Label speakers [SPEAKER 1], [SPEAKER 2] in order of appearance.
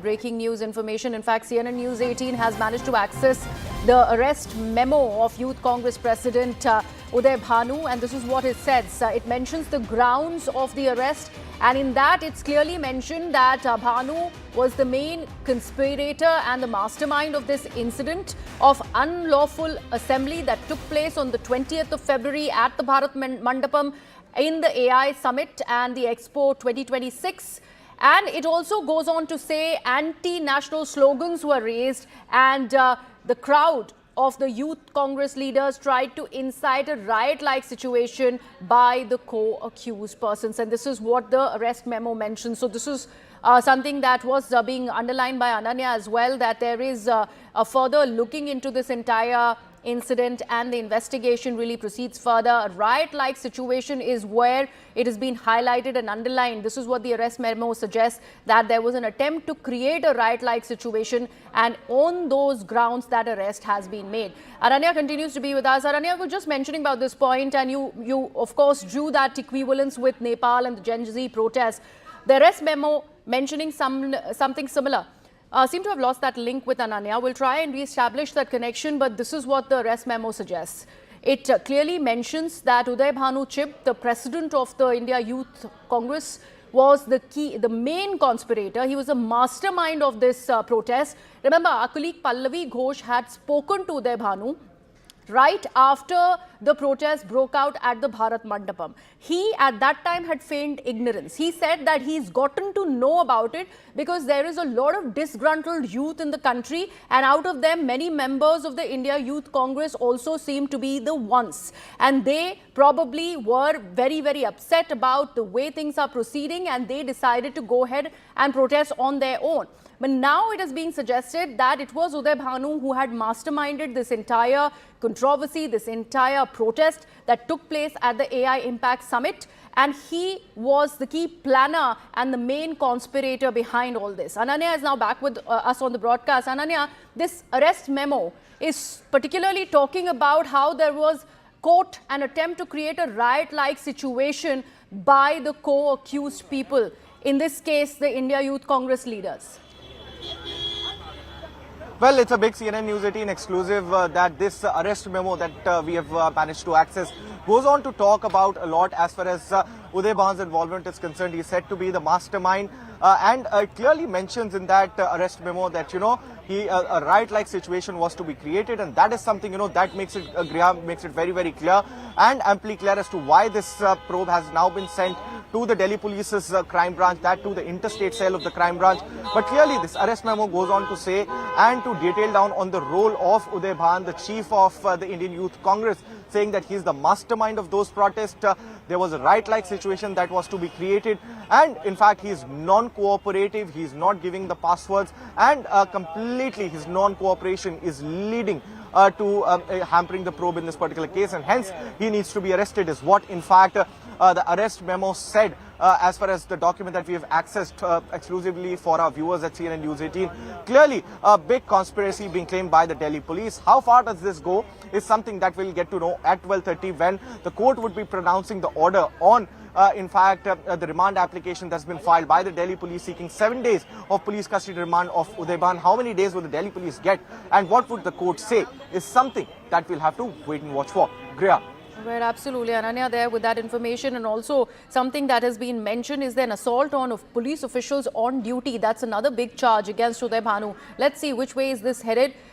[SPEAKER 1] Breaking news information. In fact, CNN-News18 has managed to access the arrest memo of Youth Congress President Uday Bhanu, and this is what it says. It mentions the grounds of the arrest, and in that it's clearly mentioned that Bhanu was the main conspirator and the mastermind of this incident of unlawful assembly that took place on the 20th of February at the Bharat Mandapam in the AI Summit and the Expo 2026. And it also goes on to say anti-national slogans were raised, and the crowd of the Youth Congress leaders tried to incite a riot-like situation by the co-accused persons. And this is what the arrest memo mentions. So this is something that was being underlined by Ananya as well, that there is a further looking into this entire incident and the investigation really proceeds further. A riot-like situation is where it has been highlighted and underlined. This is what the arrest memo suggests, that there was an attempt to create a riot-like situation, and on those grounds that arrest has been made. Aranya continues to be with us. Aranya, I was just mentioning about this point, and you of course drew that equivalence with Nepal and the Gen Z protests. The arrest memo mentioning something similar. Seem to have lost that link with Ananya. We'll try and re-establish that connection, but this is what the arrest memo suggests. It clearly mentions that Uday Bhanu Chib, the president of the India Youth Congress, was the main conspirator. He was a mastermind of this protest. Remember, our colleague Pallavi Ghosh had spoken to Uday Bhanu right after the protest broke out at the Bharat Mandapam. He at that time had feigned ignorance. He said that he's gotten to know about it because there is a lot of disgruntled youth in the country, and out of them many members of the India Youth Congress also seem to be the ones, and they probably were very, very upset about the way things are proceeding, and they decided to go ahead and protest on their own. But now it is being suggested that it was Uday Bhanu who had masterminded this entire controversy, this entire protest that took place at the AI Impact Summit, and he was the key planner and the main conspirator behind all this. Ananya is now back with us on the broadcast. Ananya, this arrest memo is particularly talking about how there was, quote, an attempt to create a riot-like situation by the co-accused people, in this case the India Youth Congress leaders.
[SPEAKER 2] Well, it's a big CNN-News18 exclusive that this arrest memo that we have managed to access goes on to talk about a lot as far as Uday Bhanu's involvement is concerned. He's said to be the mastermind, and it clearly mentions in that arrest memo that, a riot-like situation was to be created, and that is something, that makes it very, very clear and amply clear as to why this probe has now been sent to the Delhi Police's crime branch, that to the interstate cell of the crime branch. But clearly this arrest memo goes on to say and to detail down on the role of Uday Bhanu, the chief of the Indian Youth Congress, saying that he's the mastermind of those protests. There was a riot-like situation that was to be created, and in fact he's non-cooperative, he's not giving the passwords, and completely his non-cooperation is leading to hampering the probe in this particular case, and hence he needs to be arrested, is what in fact the arrest memo said as far as the document that we have accessed exclusively for our viewers at CNN-News18. Clearly a big conspiracy being claimed by the Delhi police. How far does this go is something that we'll get to know at 12:30 when the court would be pronouncing the order on the remand application that's been filed by the Delhi police seeking 7 days of police custody remand of Uday Bhanu. How many days will the Delhi police get, and what would the court say, is something that we'll have to wait and watch for. Griya.
[SPEAKER 1] Well, absolutely, Ananya, there with that information. And also something that has been mentioned is an assault on police officials on duty. That's another big charge against Uday Bhanu. Let's see which way is this headed.